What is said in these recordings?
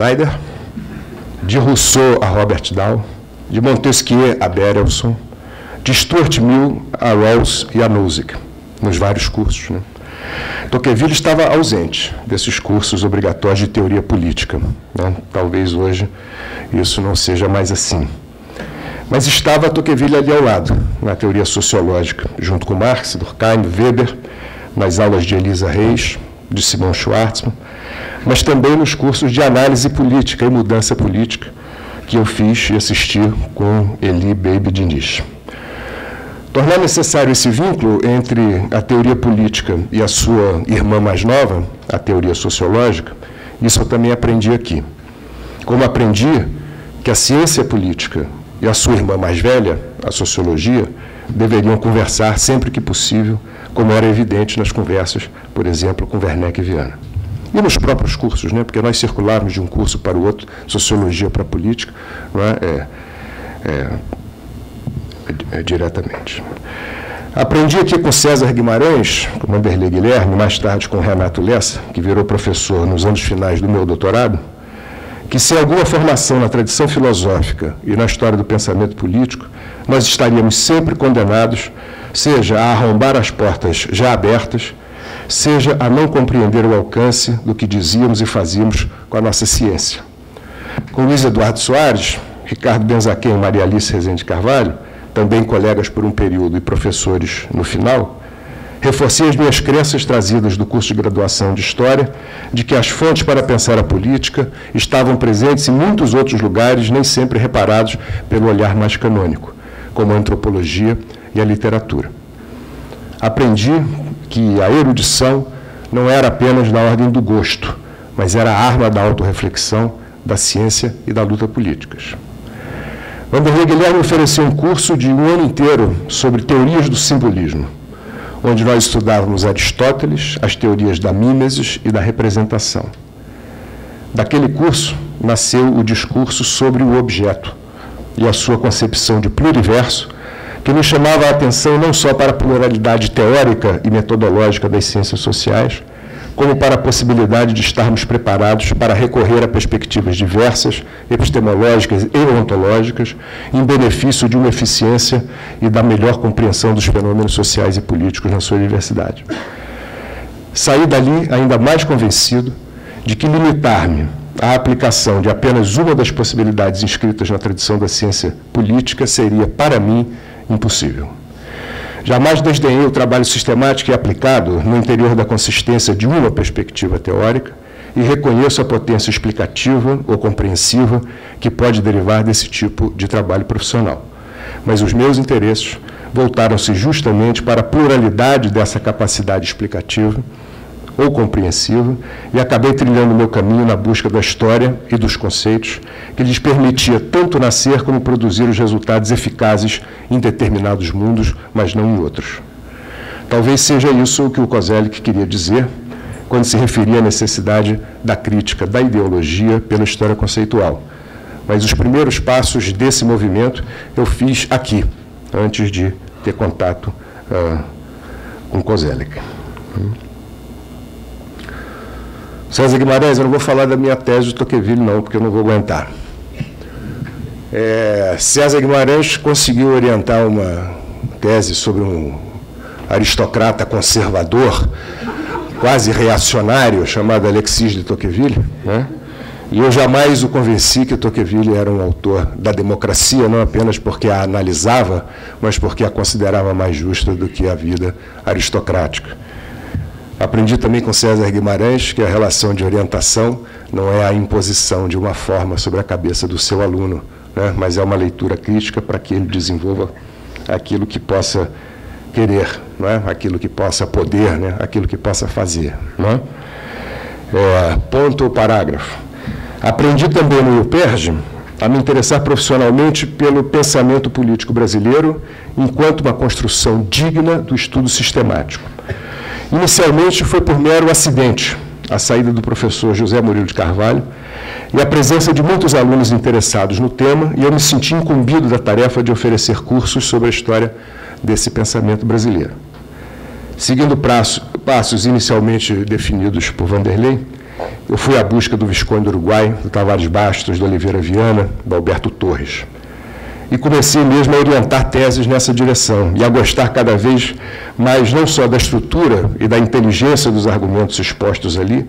Schneider, de Rousseau a Robert Dahl, de Montesquieu a Berelson, de Stuart Mill a Rawls e a Nozick, nos vários cursos, né? Tocqueville estava ausente desses cursos obrigatórios de teoria política, né? Talvez hoje isso não seja mais assim. Mas estava Tocqueville ali ao lado, na teoria sociológica, junto com Marx, Durkheim, Weber, nas aulas de Elisa Reis, de Simon Schwarzman, mas também nos cursos de análise política e mudança política que eu fiz e assisti com Elie Baby Diniz. Tornar necessário esse vínculo entre a teoria política e a sua irmã mais nova, a teoria sociológica, isso eu também aprendi aqui. Como aprendi que a ciência política e a sua irmã mais velha, a sociologia, deveriam conversar sempre que possível, como era evidente nas conversas, por exemplo, com Werneck e Viana. E nos próprios cursos, né? Porque nós circulávamos de um curso para o outro, sociologia para a política, não é? Diretamente. Aprendi aqui com César Guimarães, com Vanderlei Guilherme, mais tarde com Renato Lessa, que virou professor nos anos finais do meu doutorado, que sem alguma formação na tradição filosófica e na história do pensamento político, nós estaríamos sempre condenados, seja a arrombar as portas já abertas, seja a não compreender o alcance do que dizíamos e fazíamos com a nossa ciência. Com Luiz Eduardo Soares, Ricardo Benzaquem e Maria Alice Rezende Carvalho, também colegas por um período e professores no final, reforcei as minhas crenças trazidas do curso de graduação de História, de que as fontes para pensar a política estavam presentes em muitos outros lugares, nem sempre reparados pelo olhar mais canônico, como a antropologia e a literatura. Aprendi que a erudição não era apenas da ordem do gosto, mas era a arma da autorreflexão, da ciência e da luta políticas. Vanderlei Guilherme ofereceu um curso de um ano inteiro sobre teorias do simbolismo, onde nós estudávamos Aristóteles, as teorias da mímesis e da representação. Daquele curso nasceu o discurso sobre o objeto e a sua concepção de pluriverso, que nos chamava a atenção não só para a pluralidade teórica e metodológica das ciências sociais, como para a possibilidade de estarmos preparados para recorrer a perspectivas diversas, epistemológicas e ontológicas, em benefício de uma eficiência e da melhor compreensão dos fenômenos sociais e políticos na sua diversidade. Saí dali ainda mais convencido de que limitar-me à aplicação de apenas uma das possibilidades inscritas na tradição da ciência política seria, para mim, impossível. Jamais desdenhei o trabalho sistemático e aplicado no interior da consistência de uma perspectiva teórica e reconheço a potência explicativa ou compreensiva que pode derivar desse tipo de trabalho profissional. Mas os meus interesses voltaram-se justamente para a pluralidade dessa capacidade explicativa ou compreensiva e acabei trilhando meu caminho na busca da história e dos conceitos que lhes permitia tanto nascer como produzir os resultados eficazes em determinados mundos, mas não em outros. Talvez seja isso o que o Koselleck queria dizer quando se referia à necessidade da crítica da ideologia pela história conceitual. Mas os primeiros passos desse movimento eu fiz aqui, antes de ter contato com Koselleck. César Guimarães, eu não vou falar da minha tese de Tocqueville, não, porque eu não vou aguentar. César Guimarães conseguiu orientar uma tese sobre um aristocrata conservador, quase reacionário, chamado Alexis de Tocqueville, né? E eu jamais o convenci que Tocqueville era um autor da democracia, não apenas porque a analisava, mas porque a considerava mais justa do que a vida aristocrática. Aprendi também com César Guimarães que a relação de orientação não é a imposição de uma forma sobre a cabeça do seu aluno, né, mas é uma leitura crítica para que ele desenvolva aquilo que possa querer, né, aquilo que possa poder, né, aquilo que possa fazer. Né. Ponto ou parágrafo. Aprendi também no UPERJ a me interessar profissionalmente pelo pensamento político brasileiro enquanto uma construção digna do estudo sistemático. Inicialmente foi por mero acidente a saída do professor José Murilo de Carvalho e a presença de muitos alunos interessados no tema, e eu me senti incumbido da tarefa de oferecer cursos sobre a história desse pensamento brasileiro. Seguindo passos inicialmente definidos por Vanderlei, eu fui à busca do Visconde do Uruguai, do Tavares Bastos, do Oliveira Viana, do Alberto Torres. E comecei mesmo a orientar teses nessa direção e a gostar cada vez mais não só da estrutura e da inteligência dos argumentos expostos ali,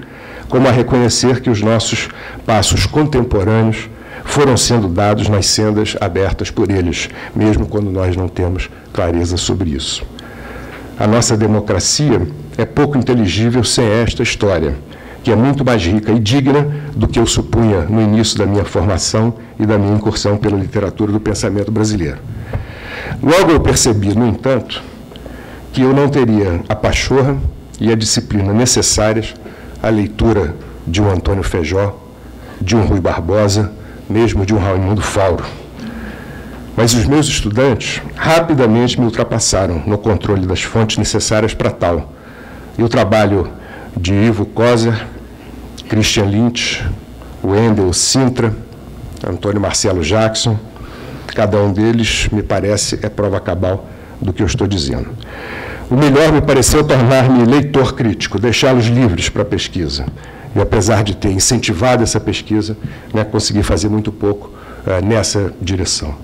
como a reconhecer que os nossos passos contemporâneos foram sendo dados nas sendas abertas por eles, mesmo quando nós não temos clareza sobre isso. A nossa democracia é pouco inteligível sem esta história, que é muito mais rica e digna do que eu supunha no início da minha formação e da minha incursão pela literatura do pensamento brasileiro. Logo eu percebi, no entanto, que eu não teria a pachorra e a disciplina necessárias à leitura de um Antônio Feijó, de um Rui Barbosa, mesmo de um Raimundo Fauro. Mas os meus estudantes rapidamente me ultrapassaram no controle das fontes necessárias para tal. E o trabalho de Ivo Koser, Christian Lynch, Wendell Sintra, Antônio Marcelo Jackson, cada um deles, me parece, é prova cabal do que eu estou dizendo. O melhor me pareceu tornar-me leitor crítico, deixá-los livres para a pesquisa. E, apesar de ter incentivado essa pesquisa, consegui fazer muito pouco nessa direção.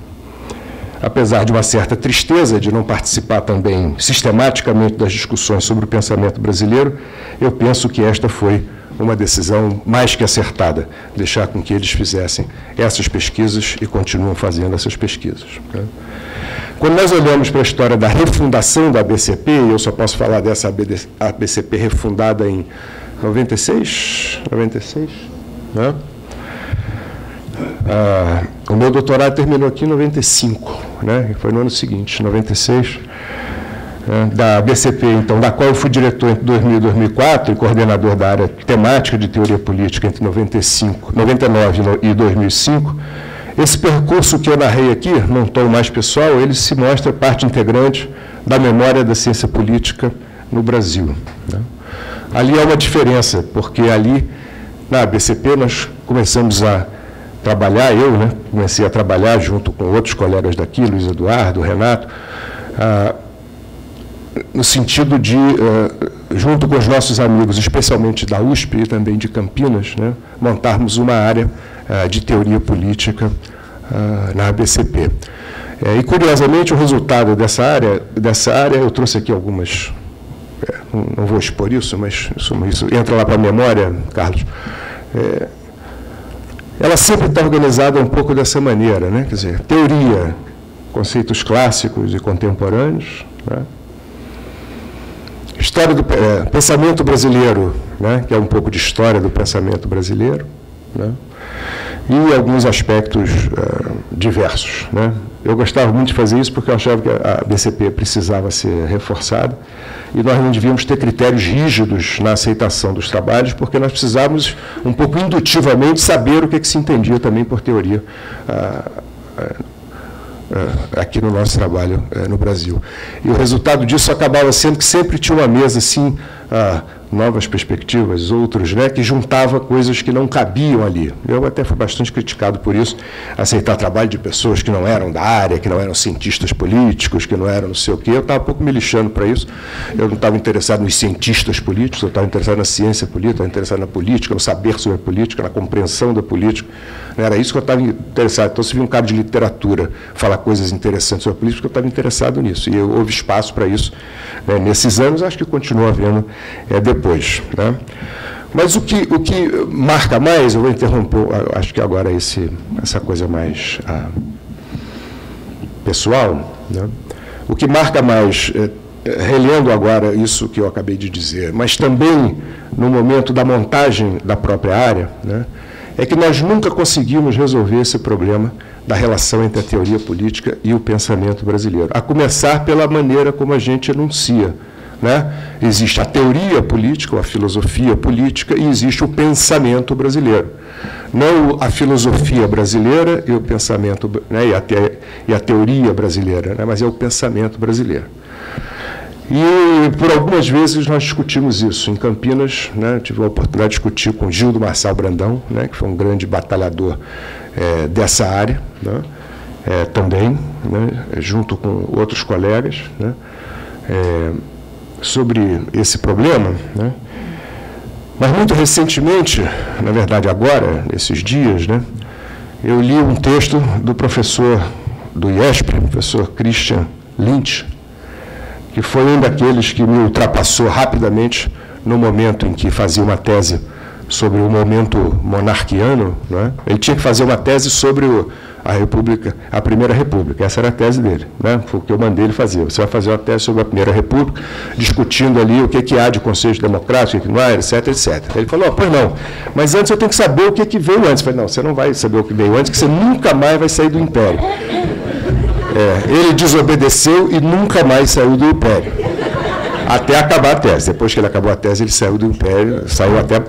Apesar de uma certa tristeza de não participar também sistematicamente das discussões sobre o pensamento brasileiro, eu penso que esta foi uma decisão mais que acertada, deixar com que eles fizessem essas pesquisas e continuam fazendo essas pesquisas. Quando nós olhamos para a história da refundação da ABCP, eu só posso falar dessa ABCP refundada em 96, né? O meu doutorado terminou aqui em 95, né? Foi no ano seguinte, 96, da ABCP, então, da qual eu fui diretor entre 2000 e 2004 e coordenador da área temática de teoria política entre 99 e 2005. Esse percurso que eu narrei aqui, num tom mais pessoal, ele se mostra parte integrante da memória da ciência política no Brasil, né? Ali há uma diferença, porque ali, na ABCP, nós começamos a trabalhar, comecei a trabalhar junto com outros colegas daqui, Luiz Eduardo, Renato, no sentido de, junto com os nossos amigos, especialmente da USP e também de Campinas, né, montarmos uma área de teoria política na ABCP. E, curiosamente, o resultado dessa área, eu trouxe aqui algumas, não vou expor isso, mas isso entra lá para a memória, Carlos. Ela sempre está organizada um pouco dessa maneira, né? Quer dizer, teoria, conceitos clássicos e contemporâneos, né? História do pensamento brasileiro, né? Que é um pouco de história do pensamento brasileiro, né? E alguns aspectos diversos, né? Eu gostava muito de fazer isso porque eu achava que a ABCP precisava ser reforçada e nós não devíamos ter critérios rígidos na aceitação dos trabalhos, porque nós precisávamos, um pouco indutivamente, saber o que se entendia também por teoria aqui no nosso trabalho no Brasil. E o resultado disso acabava sendo que sempre tinha uma mesa assim, novas perspectivas, outros, né, que juntava coisas que não cabiam ali. Eu até fui bastante criticado por isso, aceitar trabalho de pessoas que não eram da área, que não eram cientistas políticos, que não eram não sei o quê. Eu estava um pouco me lixando para isso. Eu não estava interessado nos cientistas políticos, eu estava interessado na ciência política, estava interessado na política, no saber sobre a política, na compreensão da política. Era isso que eu estava interessado. Então, se vir um cara de literatura falar coisas interessantes sobre a política, eu estava interessado nisso. E houve espaço para isso, né, nesses anos, acho que continua havendo depois, né? Mas o que marca mais, eu vou interromper, acho que agora essa coisa mais pessoal, né? O que marca mais, relendo agora isso que eu acabei de dizer, mas também no momento da montagem da própria área, né, é que nós nunca conseguimos resolver esse problema da relação entre a teoria política e o pensamento brasileiro, a começar pela maneira como a gente enuncia, né? Existe a teoria política, ou a filosofia política, e existe o pensamento brasileiro. Não a filosofia brasileira e o pensamento, né, e a teoria brasileira, né, mas é o pensamento brasileiro. E, por algumas vezes, nós discutimos isso. Em Campinas, né, tive a oportunidade de discutir com Gildo Marçal Brandão, né, que foi um grande batalhador dessa área, né, também, né, junto com outros colegas, né, sobre esse problema, né. Mas muito recentemente, na verdade agora, nesses dias, né, eu li um texto do professor do IESP, professor Christian Lynch, que foi um daqueles que me ultrapassou rapidamente no momento em que fazia uma tese sobre o momento monarquiano, né? Ele tinha que fazer uma tese sobre a República, a Primeira República. Essa era a tese dele, né? Foi o que eu mandei ele fazer. Você vai fazer uma tese sobre a Primeira República, discutindo ali o que há de conceito democrático, o que não há, etc, etc. Ele falou, pois não, mas antes eu tenho que saber o que veio antes. Eu falei, não, você não vai saber o que veio antes, que você nunca mais vai sair do Império. Ele desobedeceu e nunca mais saiu do Império. Até acabar a tese. Depois que ele acabou a tese, ele saiu do Império, saiu até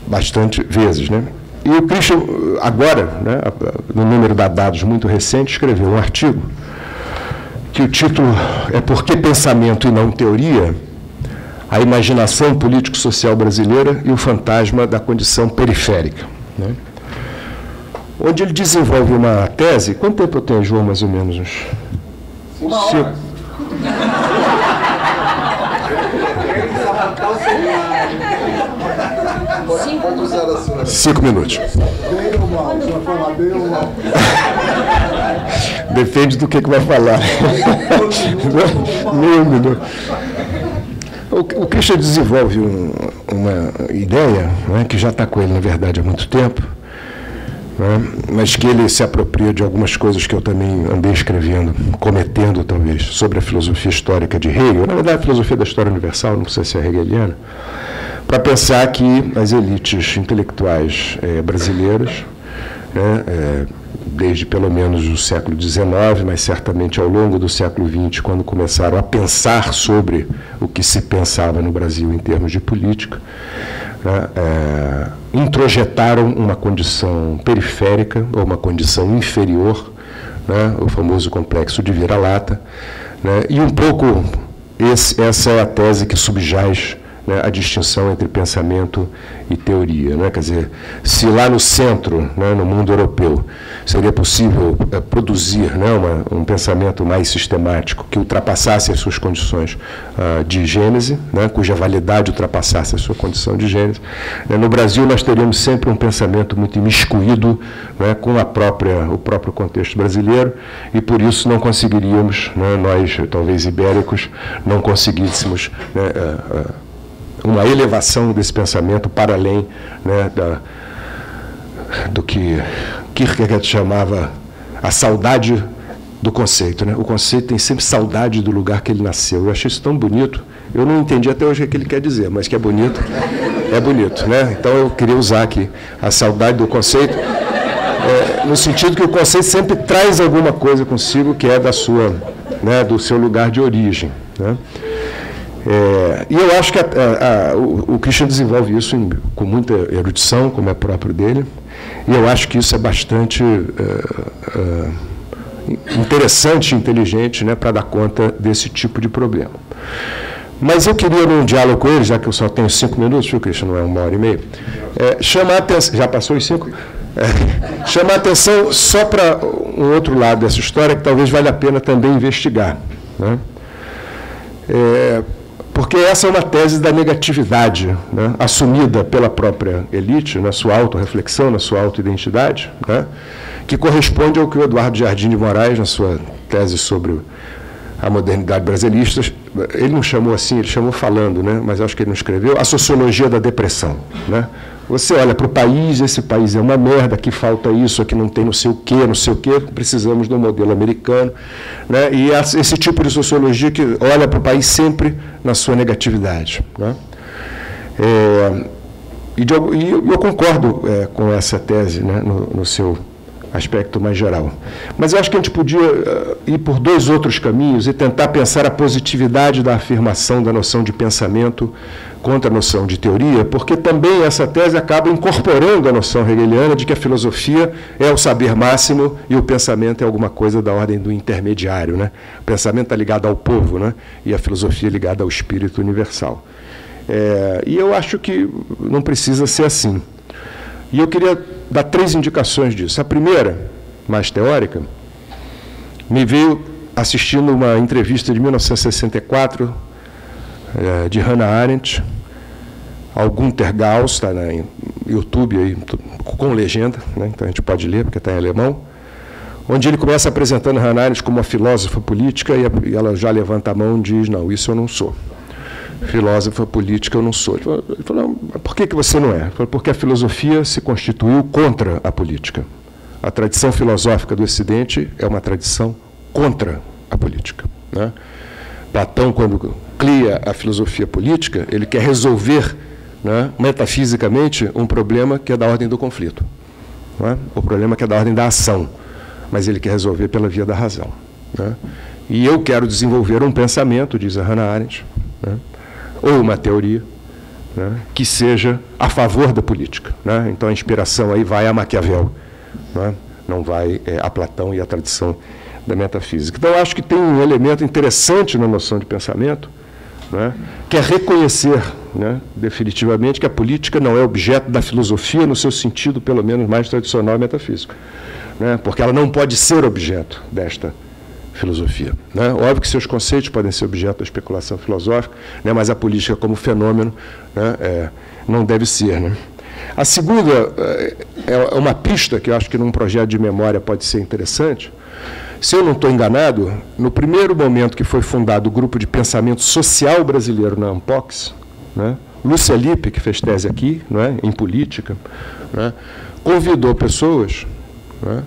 bastante vezes, né? E o Christian, agora, né, no número de dados muito recente, escreveu um artigo que o título é Por que pensamento e não teoria? A imaginação político-social brasileira e o fantasma da condição periférica, né? Onde ele desenvolve uma tese. Quanto tempo eu tenho, João, mais ou menos? Uns 5 minutos. Depende do que vai falar. Meio minuto. O Christian desenvolve uma ideia, né, que já está com ele, na verdade, há muito tempo, né, mas que ele se apropria de algumas coisas que eu também andei escrevendo, cometendo, talvez, sobre a filosofia histórica de Hegel, na verdade, a filosofia da história universal, não precisa ser hegeliana, para pensar que as elites intelectuais brasileiras, né, desde pelo menos o século XIX, mas certamente ao longo do século XX, quando começaram a pensar sobre o que se pensava no Brasil em termos de política, né, introjetaram uma condição periférica ou uma condição inferior, né, o famoso complexo de vira-lata, né, e um pouco essa é a tese que subjaz, né, a distinção entre pensamento e teoria, né? Quer dizer, se lá no centro, né, no mundo europeu, seria possível produzir, né, um pensamento mais sistemático que ultrapassasse as suas condições de gênese, né, cuja validade ultrapassasse a sua condição de gênese, né, no Brasil nós teríamos sempre um pensamento muito imiscuído, né, com o próprio contexto brasileiro, e por isso não conseguiríamos, né, nós, talvez ibéricos, não conseguíssemos, né, uma elevação desse pensamento para além, né, do que Kierkegaard chamava a saudade do conceito, né? O conceito tem sempre saudade do lugar que ele nasceu. Eu achei isso tão bonito. Eu não entendi até hoje o que ele quer dizer, mas que é bonito, né? Então eu queria usar aqui a saudade do conceito, no sentido que o conceito sempre traz alguma coisa consigo que é da sua, né, do seu lugar de origem, né? E eu acho que o Christian desenvolve isso com muita erudição, como é próprio dele, e eu acho que isso é bastante interessante e inteligente, né, para dar conta desse tipo de problema. Mas eu queria, num diálogo com ele, já que eu só tenho 5 minutos, viu, Christian, não é 1h30, chamar a atenção... Já passou os 5? Chamar a atenção só para um outro lado dessa história, que talvez valha a pena também investigar, né? Porque essa é uma tese da negatividade, né, assumida pela própria elite, na sua autorreflexão, na sua autoidentidade, né, que corresponde ao que o Eduardo Jardim de Moraes, na sua tese sobre a modernidade brasilista, ele não chamou assim, ele chamou falando, né, mas acho que ele não escreveu, a sociologia da depressão, né? Você olha para o país, esse país é uma merda, aqui falta isso, aqui não tem não sei o quê, precisamos do modelo americano, né? E esse tipo de sociologia que olha para o país sempre na sua negatividade, né? E eu concordo com essa tese, né, no seu aspecto mais geral. Mas eu acho que a gente podia ir por 2 outros caminhos e tentar pensar a positividade da afirmação da noção de pensamento contra a noção de teoria, porque também essa tese acaba incorporando a noção hegeliana de que a filosofia é o saber máximo e o pensamento é alguma coisa da ordem do intermediário, né? O pensamento está ligado ao povo, né? E a filosofia é ligada ao espírito universal. E eu acho que não precisa ser assim. E eu queria dar 3 indicações disso. A primeira, mais teórica, me veio assistindo uma entrevista de 1964, de Hannah Arendt, ao Günter Gauss, está no YouTube, aí, com legenda, né? Então a gente pode ler, porque está em alemão, onde ele começa apresentando Hannah Arendt como uma filósofa política, e ela já levanta a mão e diz, não, isso eu não sou. Filósofa política eu não sou. Ele falou, não, por que você não é? Ele falou, porque a filosofia se constituiu contra a política. A tradição filosófica do Ocidente é uma tradição contra a política, né? Platão, quando cria a filosofia política, ele quer resolver, né, metafisicamente um problema que é da ordem do conflito, né? O problema que é da ordem da ação, mas ele quer resolver pela via da razão, né? E eu quero desenvolver um pensamento, diz a Hannah Arendt, né, ou uma teoria, né, que seja a favor da política, né? Então a inspiração aí vai a Maquiavel, né? Não vai a Platão e a tradição da metafísica. Então, eu acho que tem um elemento interessante na noção de pensamento, né, que é reconhecer, né, definitivamente, que a política não é objeto da filosofia no seu sentido, pelo menos, mais tradicional e metafísico, né, porque ela não pode ser objeto desta filosofia, né? Óbvio que seus conceitos podem ser objeto da especulação filosófica, né, mas a política como fenômeno, né, não deve ser, né? A segunda é uma pista que eu acho que num projeto de memória pode ser interessante. Se eu não estou enganado, no primeiro momento que foi fundado o Grupo de Pensamento Social Brasileiro na Ampox, né, Lúcia Lippe, que fez tese aqui, né, em política, né, convidou pessoas, né,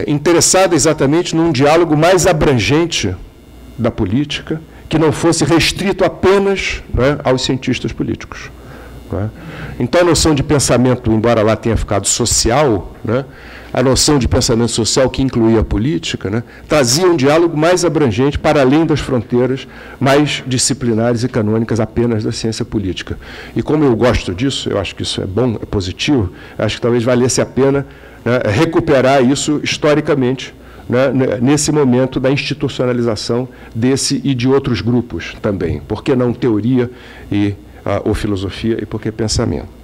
interessadas exatamente num diálogo mais abrangente da política, que não fosse restrito apenas, né, aos cientistas políticos, né. Então, a noção de pensamento, embora lá tenha ficado social, né, a noção de pensamento social que incluía a política, né, trazia um diálogo mais abrangente para além das fronteiras mais disciplinares e canônicas apenas da ciência política. E como eu gosto disso, eu acho que isso é bom, é positivo, acho que talvez valesse a pena, né, recuperar isso historicamente, né, nesse momento da institucionalização desse e de outros grupos também. Por que não teoria ou filosofia e por que pensamento?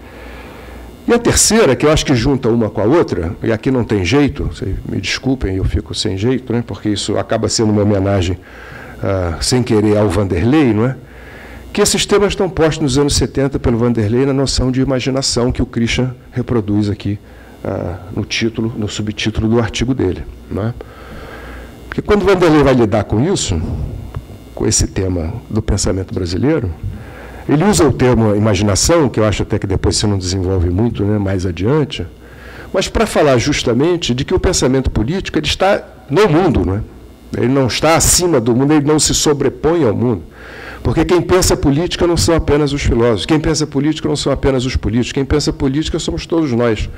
E a terceira, que eu acho que junta uma com a outra, e aqui não tem jeito, vocês me desculpem, eu fico sem jeito, né, porque isso acaba sendo uma homenagem, sem querer, ao Vanderlei, não é? Que esses temas estão postos nos anos 70 pelo Vanderlei na noção de imaginação que o Christian reproduz aqui no subtítulo do artigo dele, não é? Porque quando o Vanderlei vai lidar com isso, com esse tema do pensamento brasileiro, ele usa o termo imaginação, que eu acho até que depois você não desenvolve muito, né, mais adiante, mas para falar justamente de que o pensamento político ele está no mundo, né? Ele não está acima do mundo, ele não se sobrepõe ao mundo. Porque quem pensa política não são apenas os filósofos, quem pensa política não são apenas os políticos, quem pensa política somos todos nós,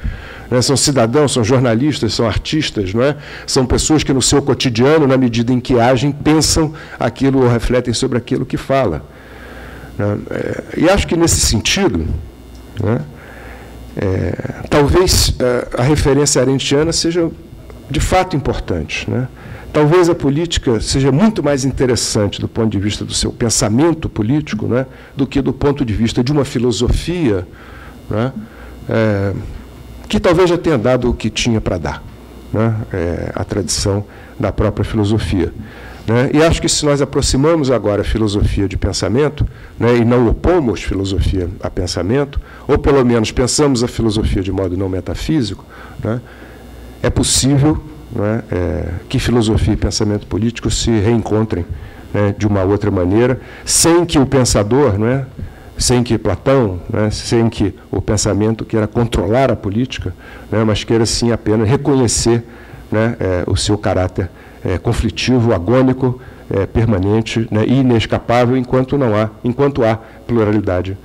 né? São cidadãos, são jornalistas, são artistas, não é? São pessoas que no seu cotidiano, na medida em que agem, pensam aquilo ou refletem sobre aquilo que fala. E acho que, nesse sentido, né, talvez a referência arendtiana seja, de fato, importante, né? Talvez a política seja muito mais interessante do ponto de vista do seu pensamento político, né, do que do ponto de vista de uma filosofia, né, que talvez já tenha dado o que tinha para dar, né, a tradição da própria filosofia. Né? E acho que se nós aproximamos agora a filosofia de pensamento, né, e não opomos filosofia a pensamento, ou pelo menos pensamos a filosofia de modo não metafísico, né, é possível, né, que filosofia e pensamento político se reencontrem, né, de uma outra maneira, sem que o pensador, né, sem que Platão, né, sem que o pensamento queira controlar a política, né, mas queira, sim, apenas reconhecer, né, o seu caráter conflitivo, agônico, permanente, né, e inescapável enquanto há pluralidade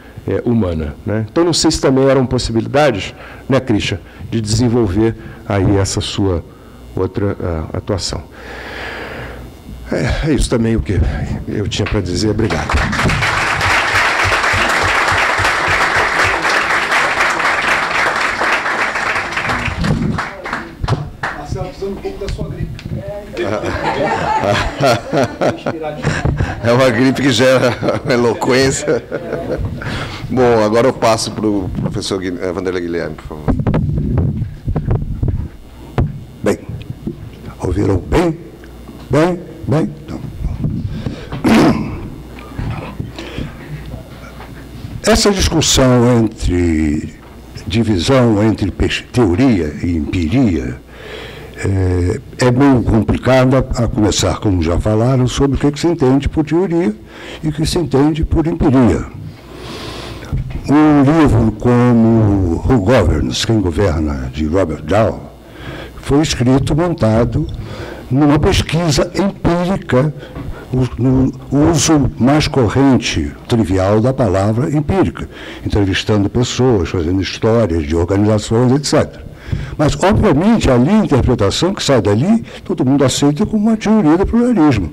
humana, né? Então, não sei se também eram possibilidades, né, Christian, de desenvolver aí essa sua outra atuação. É isso também o que eu tinha para dizer. Obrigado. Um pouco da sua gripe. É uma gripe que gera eloquência. Bom, agora eu passo para o professor Vanderlei Guilherme, por favor. Bem, ouviram bem? Bem? Então. essa discussão divisão entre teoria e empiria é meio complicada, a começar, como já falaram, sobre o que se entende por teoria e o que se entende por empiria. Um livro como Who Governs, Quem Governa, de Robert Dahl, foi escrito, montado numa pesquisa empírica, no uso mais corrente, trivial da palavra empírica, entrevistando pessoas, fazendo histórias de organizações, etc. Mas, obviamente, ali a interpretação que sai dali, todo mundo aceita como uma teoria do pluralismo,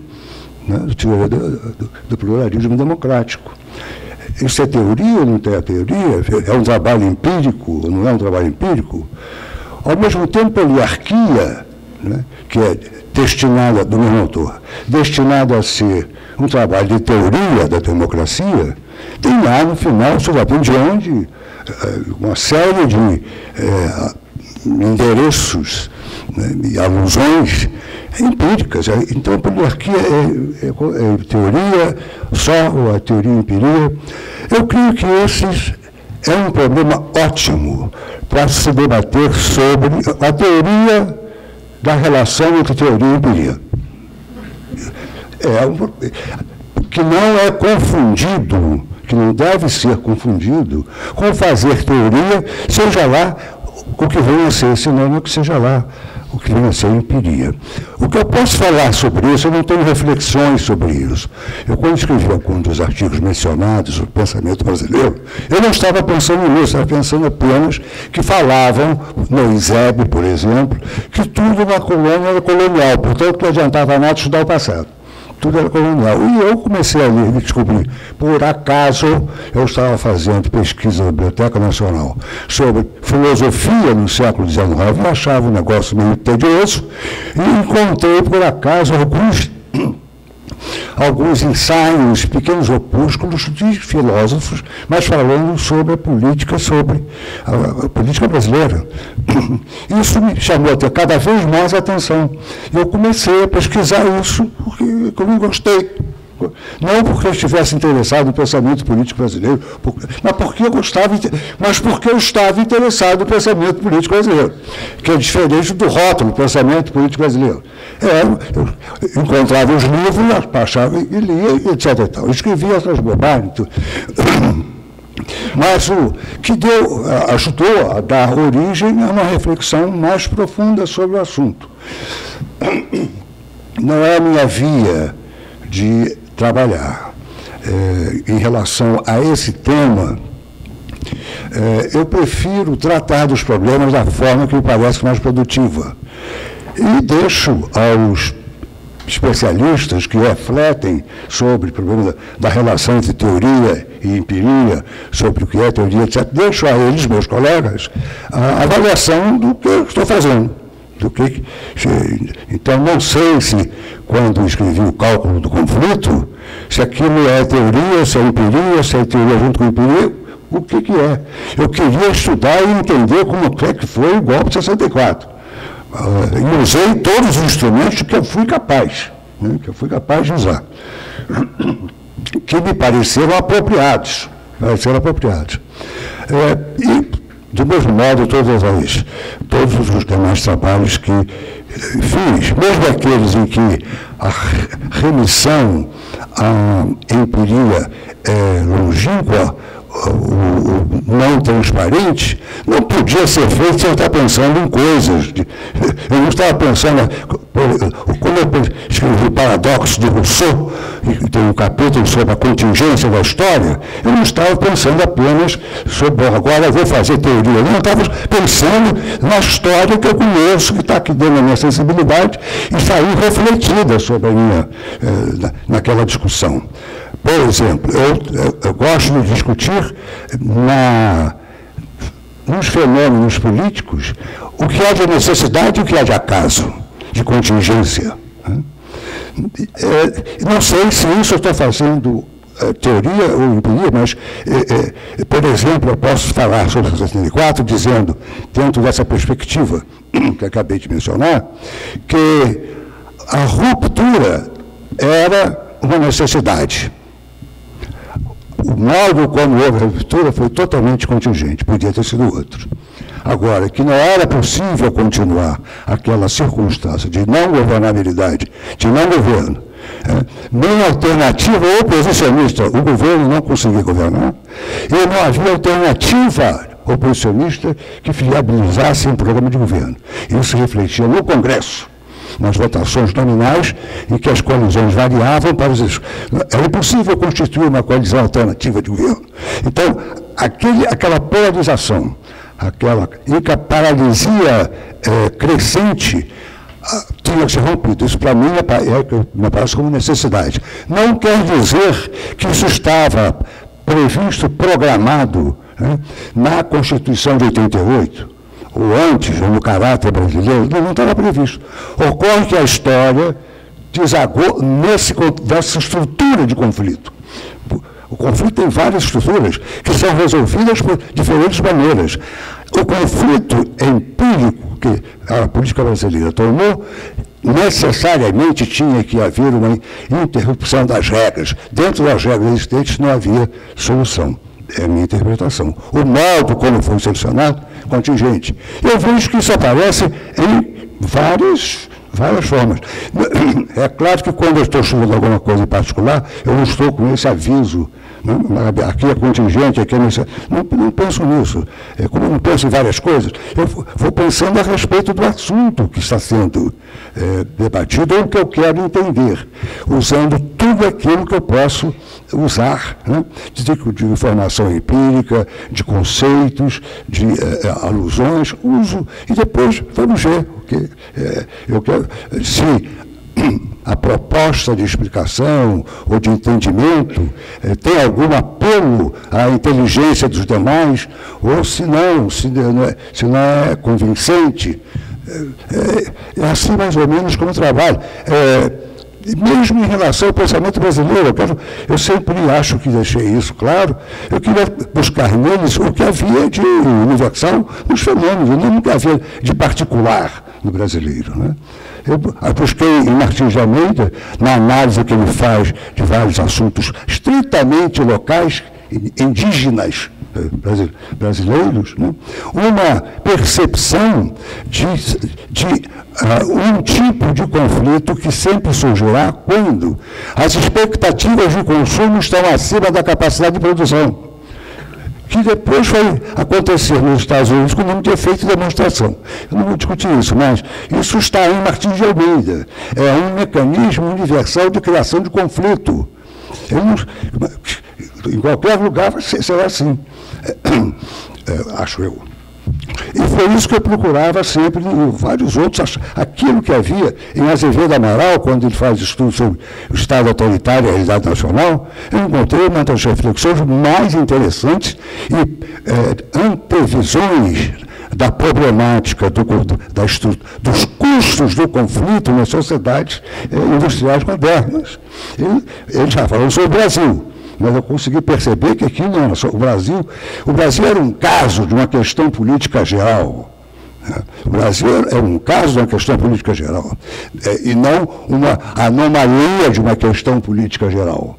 né? Teoria do pluralismo democrático. Isso é teoria ou não é teoria? É um trabalho empírico ou não é um trabalho empírico? Ao mesmo tempo, a oligarquia, né, que é destinada, do mesmo autor, destinada a ser um trabalho de teoria da democracia, tem lá no final, você já de onde, uma série de endereços, né, e alusões empíricas. Então, a oligarquia é teoria só, ou a teoria empiria. Eu creio que esses é um problema ótimo para se debater sobre a teoria da relação entre teoria e empiria. Que não é confundido, que não deve ser confundido com fazer teoria, seja lá o que venha a ser, senão que seja lá o que venha a ser empiria. O que eu posso falar sobre isso, eu não tenho reflexões sobre isso. Eu, quando escrevi alguns dos artigos mencionados sobre o pensamento brasileiro, eu não estava pensando nisso, estava pensando apenas que falavam, no ISEB, por exemplo, que tudo na colônia era colonial, portanto não adiantava nada estudar o passado. Tudo era colonial. E eu comecei a ler e descobri, por acaso, eu estava fazendo pesquisa na Biblioteca Nacional sobre filosofia no século XIX, eu achava um negócio meio tedioso, e encontrei, por acaso, alguns ensaios, pequenos opúsculos de filósofos, mas falando sobre a política brasileira. Isso me chamou a ter cada vez mais atenção. Eu comecei a pesquisar isso porque eu não gostei. Não porque eu estivesse interessado no pensamento político brasileiro, mas porque eu estava interessado no pensamento político brasileiro, que é diferente do rótulo pensamento político brasileiro. Eu encontrava os livros, baixava e lia, etc. E tal. Eu escrevia essas bobagens. Mas o que ajudou a dar origem a uma reflexão mais profunda sobre o assunto. Não é a minha via de trabalhar. Em relação a esse tema, eu prefiro tratar dos problemas da forma que me parece mais produtiva. E deixo aos especialistas que refletem sobre o problema da relação entre teoria e empiria, sobre o que é teoria, etc. Deixo a eles, meus colegas, a avaliação do que eu estou fazendo. Então, não sei se, quando escrevi o cálculo do conflito, se aquilo é teoria, se é empiria, se é teoria junto com empiria, o que é. Eu queria estudar e entender como é que foi o golpe de 64. E usei todos os instrumentos que eu fui capaz, né, de usar, que me pareceram apropriados. E, do mesmo modo, todos os demais trabalhos que fiz, mesmo aqueles em que a remissão à empiria é longínqua, o não transparente, não podia ser feito sem eu estar pensando em coisas. Eu não estava pensando, quando eu escrevi o Paradoxo de Rousseau, e tem um capítulo sobre a contingência da história, eu não estava pensando apenas sobre, agora eu vou fazer teoria, não, eu estava pensando na história que eu conheço, que está aqui dentro da minha sensibilidade, e saiu refletida sobre a minha, naquela discussão. Por exemplo, eu gosto de discutir nos fenômenos políticos o que há de necessidade e o que há de acaso, de contingência. Não sei se isso eu estou fazendo teoria ou empiria, mas, por exemplo, eu posso falar sobre 64 dizendo, dentro dessa perspectiva que acabei de mencionar, que a ruptura era uma necessidade. O modo como houve a ruptura foi totalmente contingente, podia ter sido outro. Agora, que não era possível continuar aquela circunstância de não governabilidade, de não governo, nem alternativa oposicionista, o governo não conseguia governar, e não havia alternativa oposicionista que viabilizasse um programa de governo. Isso refletia no Congresso, nas votações nominais, em que as coalizões variavam para os... Era impossível constituir uma coalizão alternativa de governo. Então, aquela polarização, aquela paralisia crescente, tinha que ser rompido. Isso, para mim, me parece como necessidade. Não quer dizer que isso estava previsto, programado, né, na Constituição de 88, ou antes, ou no caráter brasileiro, não estava previsto. Ocorre que a história desagou nessa estrutura de conflito. O conflito tem várias estruturas que são resolvidas por diferentes maneiras. O conflito empírico que a política brasileira tomou, necessariamente tinha que haver uma interrupção das regras. Dentro das regras existentes não havia solução. É a minha interpretação. O modo como foi selecionado, contingente. Eu vejo que isso aparece em várias formas. É claro que quando eu estou estudando alguma coisa em particular, eu não estou com esse aviso. Aqui é contingente, aqui é necessário. Não penso nisso. Como eu não penso em várias coisas, eu vou pensando a respeito do assunto que está sendo debatido, ou que eu quero entender, usando tudo aquilo que eu posso usar, né? De informação empírica, de conceitos, de alusões, uso, e depois vamos ver o que eu quero. Se a proposta de explicação ou de entendimento tem algum apelo à inteligência dos demais, ou se não é convincente. É assim mais ou menos como eu trabalho. Mesmo em relação ao pensamento brasileiro, eu sempre acho que deixei isso claro, eu queria buscar neles o que havia de universal nos fenômenos, nunca havia de particular no brasileiro, né? Eu busquei em Martins de Almeida, na análise que ele faz de vários assuntos estritamente locais, indígenas brasileiros, né, uma percepção de um tipo de conflito que sempre surgirá quando as expectativas de consumo estão acima da capacidade de produção, que depois vai acontecer nos Estados Unidos com o nome de efeito de demonstração. Eu não vou discutir isso, mas isso está em Martins de Almeida. É um mecanismo universal de criação de conflito. Em qualquer lugar será assim, acho eu. E foi isso que eu procurava sempre em vários outros, aquilo que havia em Azevedo Amaral, quando ele faz estudos sobre o Estado autoritário e a realidade nacional, eu encontrei uma das reflexões mais interessantes e antevisões da problemática dos custos do conflito nas sociedades industriais modernas. Ele já falou sobre o Brasil, mas eu consegui perceber que aqui não era só o Brasil era um caso de uma questão política geral. O Brasil é um caso de uma questão política geral, e não uma anomalia de uma questão política geral.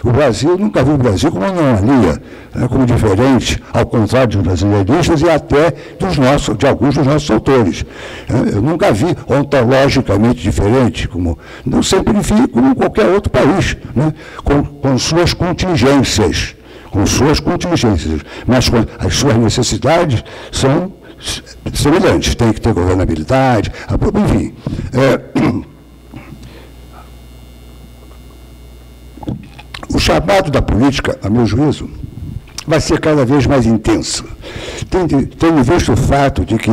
O Brasil, nunca vi o Brasil como uma anomalia, como diferente, ao contrário dos brasileiristas e até de alguns dos nossos autores. Eu nunca vi ontologicamente diferente, não sempre vi como qualquer outro país, né, com suas contingências, mas as suas necessidades são semelhantes, tem que ter governabilidade, enfim. O chamado da política, a meu juízo, vai ser cada vez mais intenso. Tenho visto o fato de que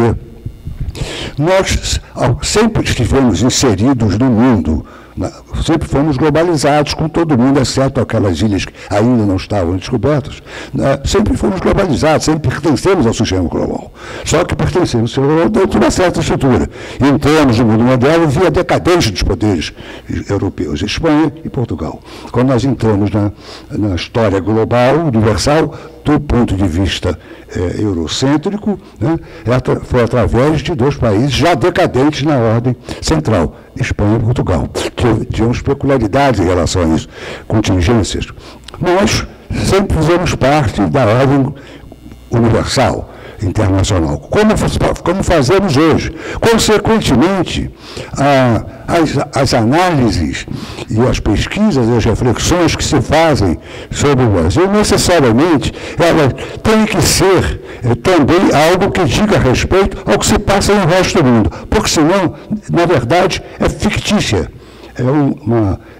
nós sempre estivemos inseridos no mundo, sempre fomos globalizados com todo mundo, exceto aquelas ilhas que ainda não estavam descobertas. Sempre fomos globalizados, sempre pertencemos ao sistema global. Só que pertencemos ao sistema global dentro de uma certa estrutura. Entramos no mundo moderno via decadência dos poderes europeus, Espanha e Portugal. Quando nós entramos na história global, universal, do ponto de vista eurocêntrico, né, foi através de dois países já decadentes na ordem central, Espanha e Portugal. Tínhamos peculiaridades em relação a isso, contingências. Nós sempre fizemos parte da ordem universal, internacional, como fazemos hoje. Consequentemente, as análises e as pesquisas e as reflexões que se fazem sobre o Brasil, necessariamente, elas têm que ser também algo que diga respeito ao que se passa no resto do mundo, porque senão, na verdade, é fictícia, é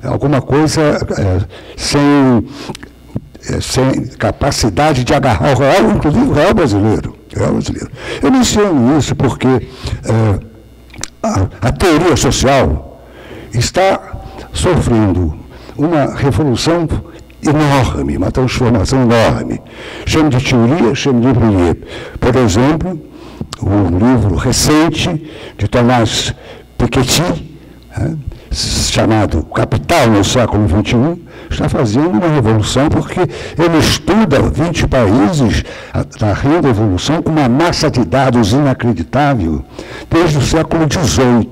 alguma coisa sem capacidade de agarrar o real, inclusive o real brasileiro. Eu menciono isso porque a teoria social está sofrendo uma revolução enorme, uma transformação enorme. Chamo de teoria, chamo de empiria. Por exemplo, um livro recente de Thomas Piketty, chamado Capital no século XXI, está fazendo uma revolução porque ele estuda 20 países da renda evolução com uma massa de dados inacreditável desde o século XVIII,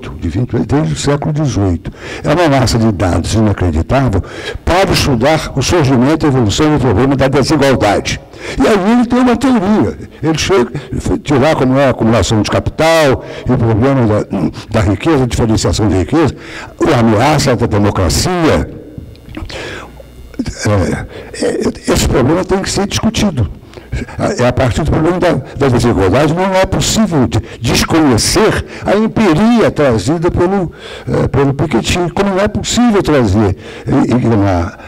desde o século XVIII. É uma massa de dados inacreditável para estudar o surgimento e a evolução do problema da desigualdade. E aí ele tem uma teoria. Ele chega de lá como é a acumulação de capital, e o problema da riqueza, a diferenciação de riqueza, a ameaça da democracia. Esse problema tem que ser discutido. A partir do problema da desigualdade, não é possível desconhecer a empiria trazida pelo Piketty, como não é possível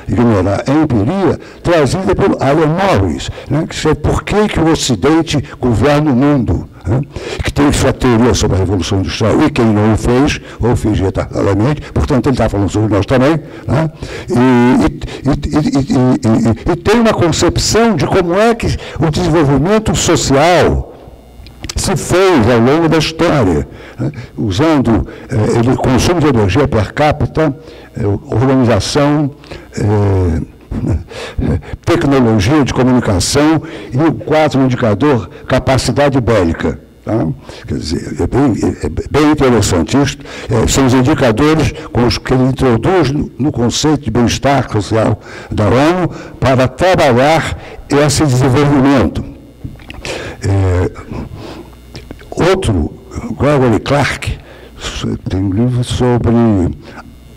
ignorar a empiria trazida pelo Alan Morris, né, que é por que o Ocidente governa o mundo, né, que tem sua teoria sobre a Revolução Industrial, e quem não o fez, ou fez retardadamente, portanto ele está falando sobre nós também, né, e tem uma concepção de como é que o desenvolvimento social se fez ao longo da história, né, usando consumo de energia per capita, organização, tecnologia de comunicação e o quarto indicador, capacidade bélica. Tá? Quer dizer, é bem interessante isso. São os indicadores com os que ele introduz no conceito de bem-estar social da ONU para trabalhar esse desenvolvimento. Outro, Gregory Clark, tem um livro sobre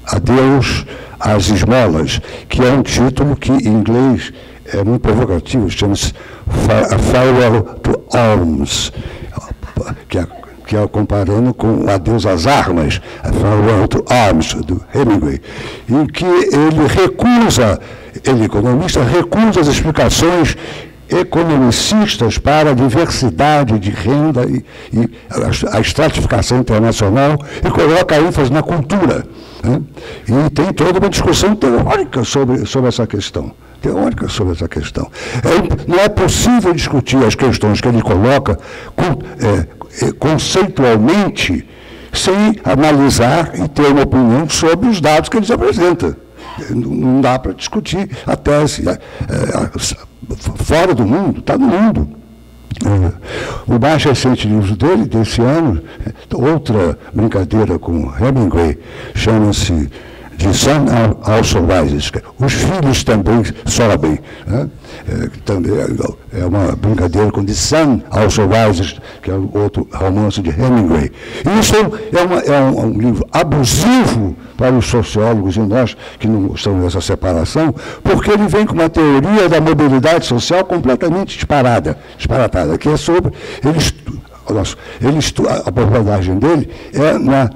Adeus às Esmolas, que é um título que em inglês é muito provocativo, chama-se A Farewell to Arms, que é comparando com o Adeus às Armas, A Farewell to Arms, do Hemingway, em que ele economista, recusa as explicações economicistas para a diversidade de renda e a estratificação internacional e coloca a ênfase na cultura. Né? E tem toda uma discussão teórica sobre essa questão. Não é possível discutir as questões que ele coloca conceitualmente sem analisar e ter uma opinião sobre os dados que eles apresentam. Não dá para discutir a tese fora do mundo, está no mundo. O mais recente livro dele, desse ano, outra brincadeira com Hemingway, chama-se The Sun Also Rises. Os filhos também sobem. Né? Também é uma brincadeira com The Sun Also Rises, que é outro romance de Hemingway. Isso é um livro abusivo para os sociólogos e nós que não gostamos dessa separação, porque ele vem com uma teoria da mobilidade social completamente disparatada, que é sobre... a abordagem dele é na